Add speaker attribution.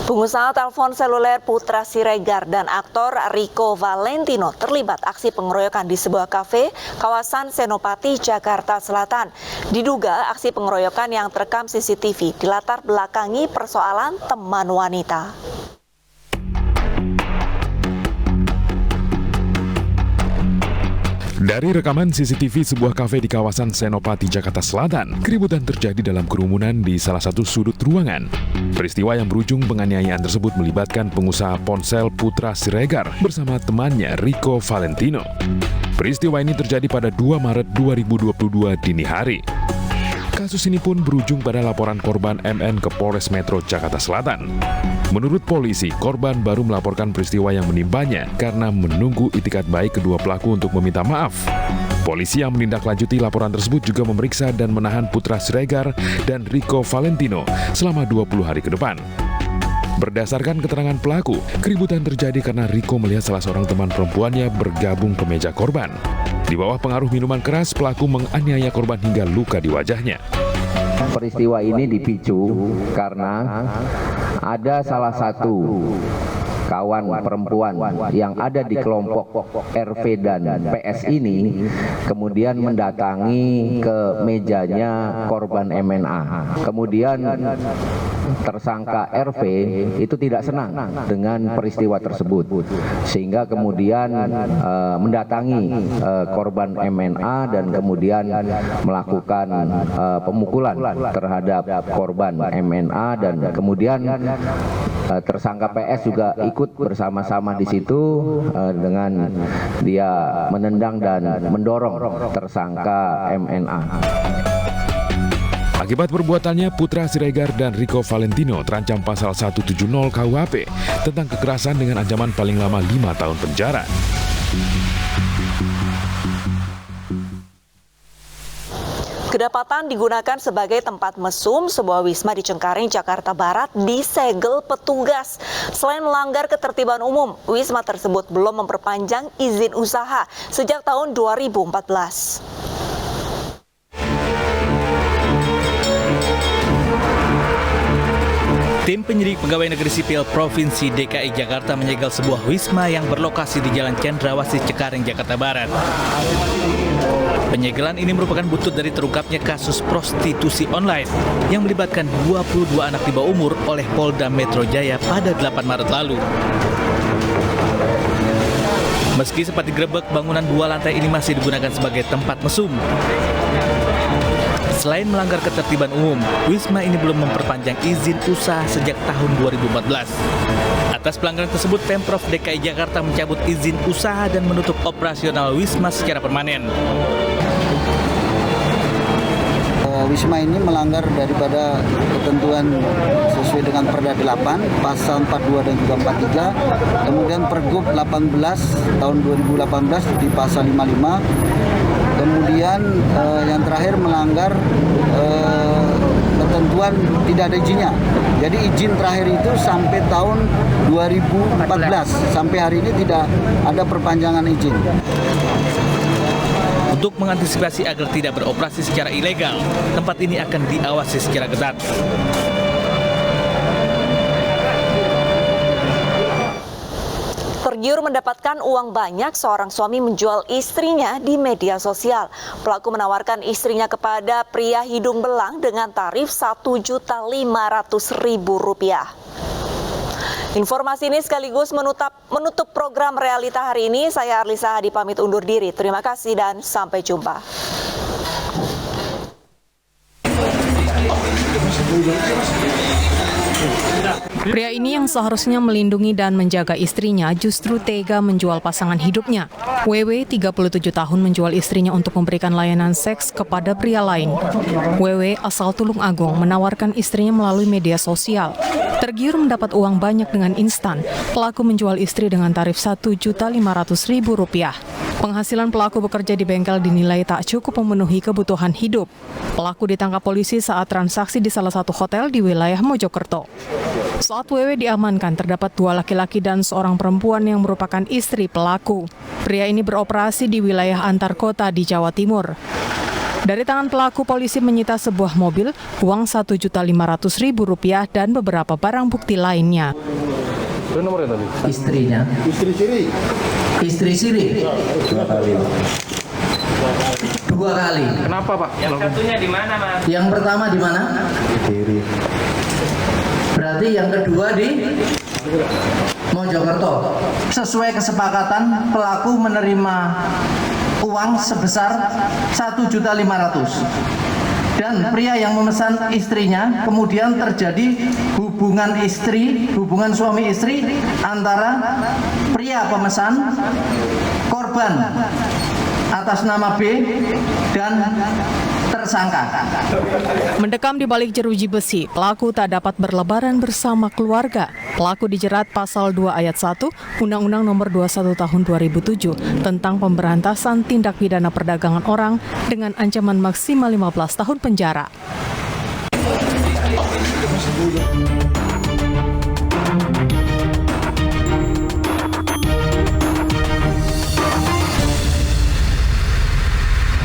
Speaker 1: Pengusaha telepon seluler Putra Siregar dan aktor Rico Valentino terlibat aksi pengeroyokan di sebuah kafe kawasan Senopati, Jakarta Selatan. Diduga aksi pengeroyokan yang terekam CCTV dilatar belakangi persoalan teman wanita.
Speaker 2: Dari rekaman CCTV sebuah kafe di kawasan Senopati, Jakarta Selatan, keributan terjadi dalam kerumunan di salah satu sudut ruangan. Peristiwa yang berujung penganiayaan tersebut melibatkan pengusaha ponsel Putra Siregar bersama temannya Rico Valentino. Peristiwa ini terjadi pada 2 Maret 2022 dini hari. Kasus ini pun berujung pada laporan korban MN ke Polres Metro Jakarta Selatan. Menurut polisi, korban baru melaporkan peristiwa yang menimpanya karena menunggu itikat baik kedua pelaku untuk meminta maaf. Polisi yang menindaklanjuti laporan tersebut juga memeriksa dan menahan Putra Siregar dan Rico Valentino selama 20 hari ke depan. Berdasarkan keterangan pelaku, keributan terjadi karena Rico melihat salah seorang teman perempuannya bergabung ke meja korban. Di bawah pengaruh minuman keras, pelaku menganiaya korban hingga luka di wajahnya.
Speaker 3: Peristiwa ini dipicu karena ada salah satu kawan perempuan yang ada di kelompok RV dan PS ini kemudian mendatangi ke mejanya korban MNA. Kemudian tersangka RV itu tidak senang dengan peristiwa tersebut sehingga kemudian mendatangi korban MNA dan kemudian melakukan pemukulan terhadap korban MNA dan kemudian tersangka PS juga ikut bersama-sama di situ dengan dia menendang dan mendorong tersangka MNA.
Speaker 2: Akibat perbuatannya, Putra Siregar dan Rico Valentino terancam pasal 170 KUHP tentang kekerasan dengan ancaman paling lama 5 tahun penjara.
Speaker 1: Kedapatan digunakan sebagai tempat mesum sebuah wisma di Cengkareng, Jakarta Barat disegel petugas. Selain melanggar ketertiban umum, wisma tersebut belum memperpanjang izin usaha sejak tahun 2014.
Speaker 4: Tim penyidik Pegawai Negeri Sipil Provinsi DKI Jakarta menyegel sebuah wisma yang berlokasi di Jalan Cendrawasih, Cengkareng, Jakarta Barat. Penyegelan ini merupakan buntut dari terungkapnya kasus prostitusi online yang melibatkan 22 anak di bawah umur oleh Polda Metro Jaya pada 8 Maret lalu. Meski sempat digerebek, bangunan 2 lantai ini masih digunakan sebagai tempat mesum. Selain melanggar ketertiban umum, wisma ini belum memperpanjang izin usaha sejak tahun 2014. Atas pelanggaran tersebut, Pemprov DKI Jakarta mencabut izin usaha dan menutup operasional wisma secara permanen.
Speaker 5: Wisma ini melanggar daripada ketentuan sesuai dengan Perda 8, Pasal 42 dan juga 43, kemudian Pergub 18 tahun 2018 di Pasal 55, kemudian yang terakhir melanggar ketentuan tidak ada izinnya. Jadi izin terakhir itu sampai tahun 2014, sampai hari ini tidak ada perpanjangan izin.
Speaker 4: Untuk mengantisipasi agar tidak beroperasi secara ilegal, tempat ini akan diawasi secara ketat.
Speaker 1: Tergiur mendapatkan uang banyak, seorang suami menjual istrinya di media sosial. Pelaku menawarkan istrinya kepada pria hidung belang dengan tarif Rp1.500.000. Informasi ini sekaligus menutup program Realita hari ini. Saya Arlisa Hadi pamit undur diri. Terima kasih dan sampai jumpa.
Speaker 6: Pria ini yang seharusnya melindungi dan menjaga istrinya justru tega menjual pasangan hidupnya. WW, 37 tahun, menjual istrinya untuk memberikan layanan seks kepada pria lain. WW asal Tulung Agung menawarkan istrinya melalui media sosial. Tergiur mendapat uang banyak dengan instan, pelaku menjual istri dengan tarif Rp1.500.000. Penghasilan pelaku bekerja di bengkel dinilai tak cukup memenuhi kebutuhan hidup. Pelaku ditangkap polisi saat transaksi di salah satu hotel di wilayah Mojokerto. Saat WW diamankan, terdapat 2 laki-laki dan seorang perempuan yang merupakan istri pelaku. Pria ini beroperasi di wilayah antar kota di Jawa Timur. Dari tangan pelaku, polisi menyita sebuah mobil, uang Rp1.500.000 dan beberapa barang bukti lainnya.
Speaker 7: Istrinya. Istri Siri. 2 kali. 2 kali.
Speaker 8: Kenapa Pak? Yang satunya di mana Mas?
Speaker 7: Yang pertama di mana? Kiri. Berarti yang kedua di Mojokerto. Sesuai kesepakatan, pelaku menerima uang sebesar Rp1.500.000. Dan pria yang memesan istrinya, kemudian terjadi hubungan suami istri antara pria pemesan, korban atas nama B, dan tersangka.
Speaker 6: Mendekam di balik jeruji besi, pelaku tak dapat berlebaran bersama keluarga. Pelaku dijerat pasal 2 ayat 1 Undang-Undang Nomor 21 Tahun 2007 tentang pemberantasan tindak pidana perdagangan orang dengan ancaman maksimal 15 tahun penjara.